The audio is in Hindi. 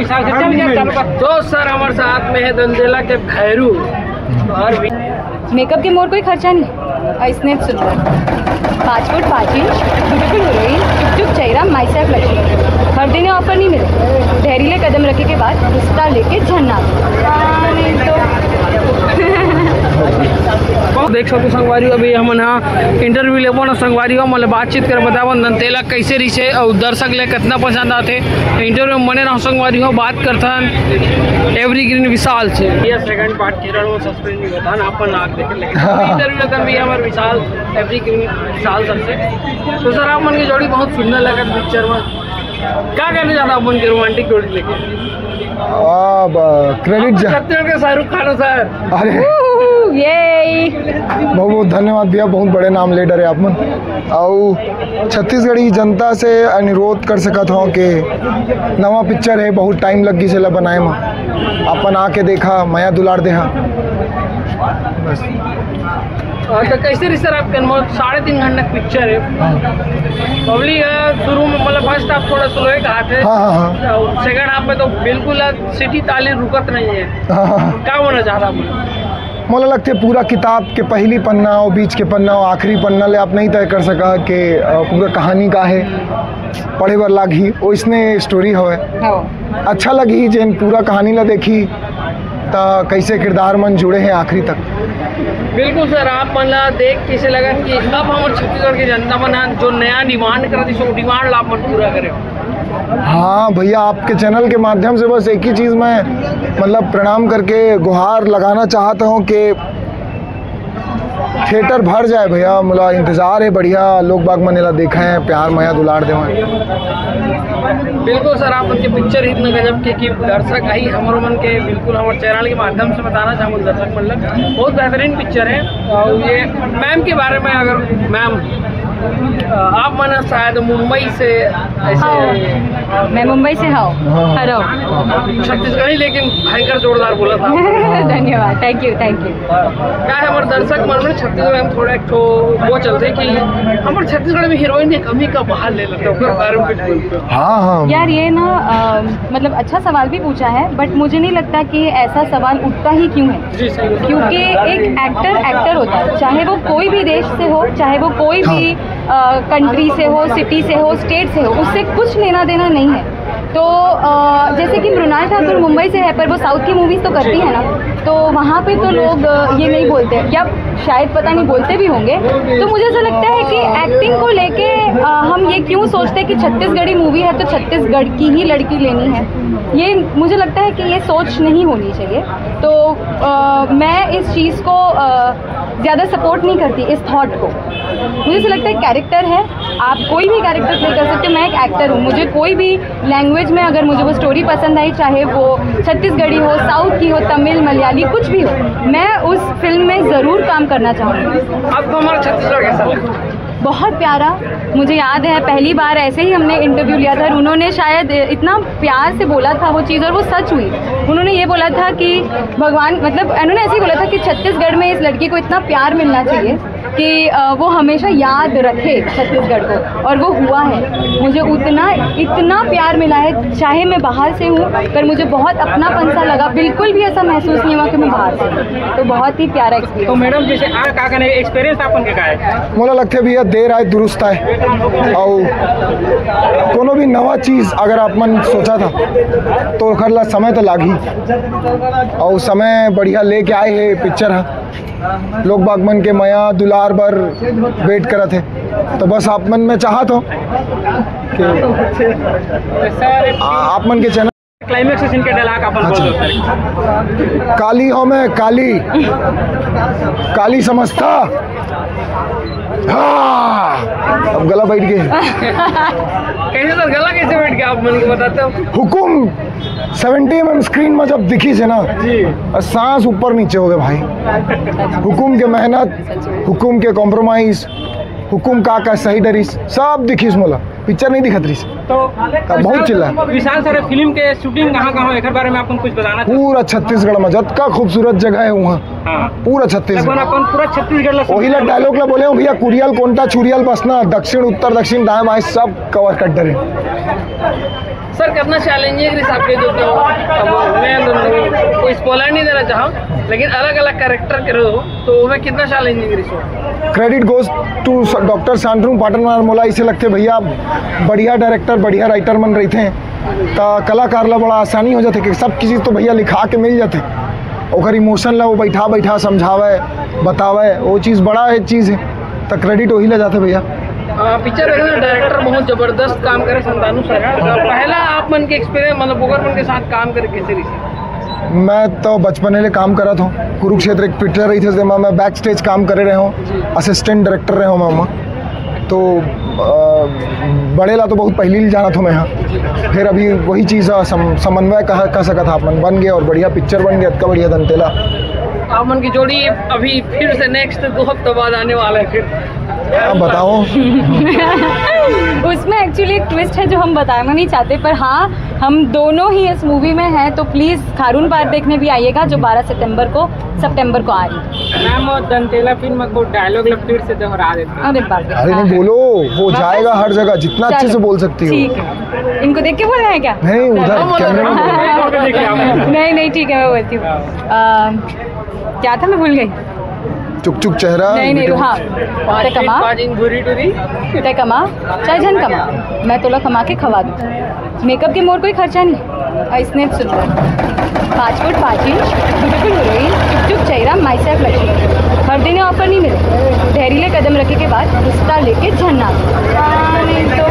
विशाल तो सर हमारे साथ में है दंदेला के भैरू और मेकअप के मोर कोई खर्चा नहीं। स्नेप सुंदर 5 फुट 5 इंच ब्यूटीफुल हीरोइन चुप चेहरा माइसेल्फ लक्ष्मी। हर दिन ऑफर नहीं मिले। धैर्य कदम रखे के बाद रिश्ता लेके झन्ना नहीं तो देख सकते संगवारी अभी हम इंटरव्यू ले संगवारी मतलब बातचीत कर बतावन दंतेला कैसे रही और दर्शक ले कितना पसंद आते इंटरव्यू में मने रहो संगवारी हो बात करथन एवरीग्रीन विशाल से ये सेकंड पार्ट केरल में सस्पेंस नहीं होता ना अपन आग देखे लेकिन इंटरव्यू तक भी हमारे विशाल एवरीग्रीन विशाल सर से तो सर आप मन की जोड़ी बहुत सुंदर लगा पिक्चर में क्या कहना चाहता अपन की रोमांटिक जोड़ी लेके क्रेडिट छत्तीसगढ़ के शाहरुख खान सर। अरे ये बहुत बहुत धन्यवाद भैया, बहुत बड़े नाम लीडर है आप मन और छत्तीसगढ़ी जनता से अनुरोध कर सकत हूँ कि नवा पिक्चर है बहुत टाइम लग गई बनाए में अपन आके देखा माया दुलार देहा बस। तो कैसे रही सर आपके 3.5 घंटे पिक्चर है पब्लिक शुरू में मतलब फर्स्ट हाफ थोड़ा स्लो है कहा थे सेकंड हाफ में तो बिल्कुल सिटी ताली रुकत नहीं है क्या होना चाह रहा मोला लगते पूरा किताब के पहली पन्ना और बीच के पन्ना और आखिरी पन्ना ले आप नहीं तय कर सका कि पूरा कहानी का है पढ़े बर लागी वो इसने स्टोरी हवे अच्छा लगी जैन पूरा कहानी ला देखी तो कैसे किरदार मन जुड़े हैं आखिरी तक। बिल्कुल सर आप मतलब देख कैसे लगा कि अब हमारे छत्तीसगढ़ की जनता मन जो नया डिमांड करती सो डिमांड ला अपन पूरा करें। हाँ भैया आपके चैनल के माध्यम से बस एक ही चीज़ मैं मतलब प्रणाम करके गुहार लगाना चाहता हूँ कि थिएटर भर जाए भैया मुला इंतज़ार है बढ़िया लोग बाग मनेला देखा है प्यार माया दुलार देवा। बिल्कुल सर आप उनके पिक्चर इतने गजब के कि दर्शक आई हमारे मन के बिल्कुल हमारे चैनल के माध्यम से बताना चाहूँगा दर्शक मतलब बहुत बेहतरीन पिक्चर है। और ये मैम के बारे में अगर मैम आप मन शायद मुंबई से ऐसे मैं मुंबई से हेलो छत्तीसगढ़ी लेकिन भयंकर जोरदार बोला था धन्यवाद थैंक यू क्या है हमारे दर्शक मन में छत्तीसगढ़ में थोड़ा एक वो चलते कि हमारे छत्तीसगढ़ में हीरोइन ने कमी का बाहर ले लेते हाँ यार ये ना मतलब अच्छा सवाल भी पूछा है बट मुझे नहीं लगता कि ऐसा सवाल उठता ही क्यों है क्योंकि एक एक्टर होता है चाहे वो कोई भी देश से हो चाहे वो कोई भी कंट्री से हो सिटी से हो स्टेट से हो उससे कुछ लेना देना नहीं है। तो जैसे कि मृणाल ठाकुर मुंबई से है पर वो साउथ की मूवीज़ तो करती है ना तो वहाँ पे तो लोग ये नहीं बोलते या शायद पता नहीं बोलते भी होंगे। तो मुझे ऐसा लगता है कि एक्टिंग को लेके हम ये क्यों सोचते हैं कि छत्तीसगढ़ी मूवी है तो छत्तीसगढ़ की ही लड़की लेनी है ये मुझे लगता है कि ये सोच नहीं होनी चाहिए। तो मैं इस चीज़ को ज़्यादा सपोर्ट नहीं करती इस थॉट को। मुझे ऐसा लगता है कैरेक्टर है आप कोई भी कैरेक्टर प्ले कर सकते हो। मैं एक एक्टर हूँ मुझे कोई भी लैंग्वेज में अगर मुझे वो स्टोरी पसंद आई चाहे वो छत्तीसगढ़ी हो साउथ की हो तमिल मलयाली कुछ भी हो मैं उस फिल्म में ज़रूर काम करना चाहूँगी। आपको हमारा छत्तीसगढ़ कैसा लगा? बहुत प्यारा मुझे याद है पहली बार ऐसे ही हमने इंटरव्यू लिया था उन्होंने शायद इतना प्यार से बोला था वो चीज़ और वो सच हुई। उन्होंने ये बोला था कि भगवान मतलब उन्होंने ऐसे ही बोला था कि छत्तीसगढ़ में इस लड़की को इतना प्यार मिलना चाहिए कि वो हमेशा याद रखे छत्तीसगढ़ को और वो हुआ है। मुझे इतना प्यार मिला है चाहे मैं बाहर से हूँ पर मुझे बहुत अपनापन सा लगा बिल्कुल भी ऐसा महसूस नहीं हुआ कि मैं बाहर से हूँ। तो बहुत ही प्यारा एक्सपीरियंस। तो मैडम जैसे क्या कहने एक्सपीरियंस आपन के का है मोला लगता है भैया देर आए दुरुस्त आए और कोनो भी नवा चीज़ अगर आप मन सोचा था तो ओखरला समय तो लागी और समय बढ़िया लेके आए है पिक्चर है लोग बागमन के माया दुलार बर वेट करा थे तो बस आप मन में चाहत हो कि आप मन के चैनल क्लाइमेक्स सीन के डायलॉग अपन बोल काली हो मैं काली समझता हाँ अब गला बैठ गए कैसे सर गला कैसे बैठ गया आप मन को बताते हो? हुकुम 70 mm स्क्रीन में जब दिखी से ना सांस ऊपर नीचे हो गए भाई। हुकुम के मेहनत हुकुम के कॉम्प्रोमाइज हुकुम का सही डरी सब दिखी मोला पिक्चर नहीं दिखत रही तो बहुत चिल्ला। विशाल सर फिल्म के शूटिंग कहाँ एक बारे में आपको कुछ बताना पूरा छत्तीसगढ़ में जतका खूबसूरत जगह है वहाँ पूरा छत्तीसगढ़ वही ला डायलॉग ला बोले भैया कुरियल कोंटा छुरियल बसना दक्षिण उत्तर दक्षिण दाएं बाएं सब कवर कर डरे। सर कितना चैलेंजिंग रिस आपके जो तो अब मैं कोई स्पॉइलर नहीं देना चाहूँ, लेकिन अलग अलग कैरेक्टर करो तो वो कितना चैलेंजिंग रिस हो। Credit goes to doctor Shantanu Patanwar मोला इसे लगते भैया बढ़िया डायरेक्टर बढ़िया राइटर बन रहे थे तो कलाकार ला बड़ा आसानी हो जाते कि सब चीज़ तो भैया लिखा के मिल जाते, और इमोशन ला वो बैठा बैठा समझावे बतावे, वो चीज़ बड़ा एक चीज़ है तो क्रेडिट वही ले जाते भैया। पिक्चर डायरेक्टर बहुत जबरदस्त काम करे संतानु सर, पहला आप मन के एक्सपीरियंस मतलब बोगरमन के साथ काम करे कैसे रही? मैं तो बचपन ले काम करा था, कुरुक्षेत्र एक पिक्चर रही थी मैं बैक स्टेज काम करे रहे हूँ, असिस्टेंट डायरेक्टर रहे हूँ मैं, तो बड़े ला तो बहुत पहले जाना था मैं यहाँ, फिर अभी वही चीज़ समन्वय कह सका था अपन बन गया और बढ़िया पिक्चर बन गया, इतना बढ़िया दंतेला। आप मन की जोड़ी अभी फिर से नेक्स्ट 2 हफ्ते बाद आने वाला है फिर, आप बताओ। उसमें एक्चुअली एक ट्विस्ट है जो हम बताना नहीं चाहते, पर हाँ हम दोनों ही इस मूवी में हैं, तो प्लीज़ खारून पार देखने भी आइएगा जो 12 सितंबर को आ रही है। मैम और दंतेला फिल्म को डायलॉग फिर से दोहरा देते हैं। अरे नहीं बोलो, वो जाएगा हर जगह जितना अच्छे से बोल सकती हो। ठीक है, इनको देख के बोलना है क्या? नहीं उधर कैमरे में नहीं ठीक है, मैं बोलती हूँ। क्या था मैं भूल गई। चुप चुप चेहरा नहीं हाँ ते कमा चाहे झन कमा, मैं तोला कमा के खवा दूँ, मेकअप के मोर कोई खर्चा नहीं, और इसने सुंदर 5 फुट 5 इंच ब्यूटीफुल हीरोइन चुप चुप चेहरा माई सेल्फ लक्ष्मी, हर दिन ऑफर नहीं मिले, धैर्य कदम रखे के बाद रिश्ता लेके झन्ना नहीं तो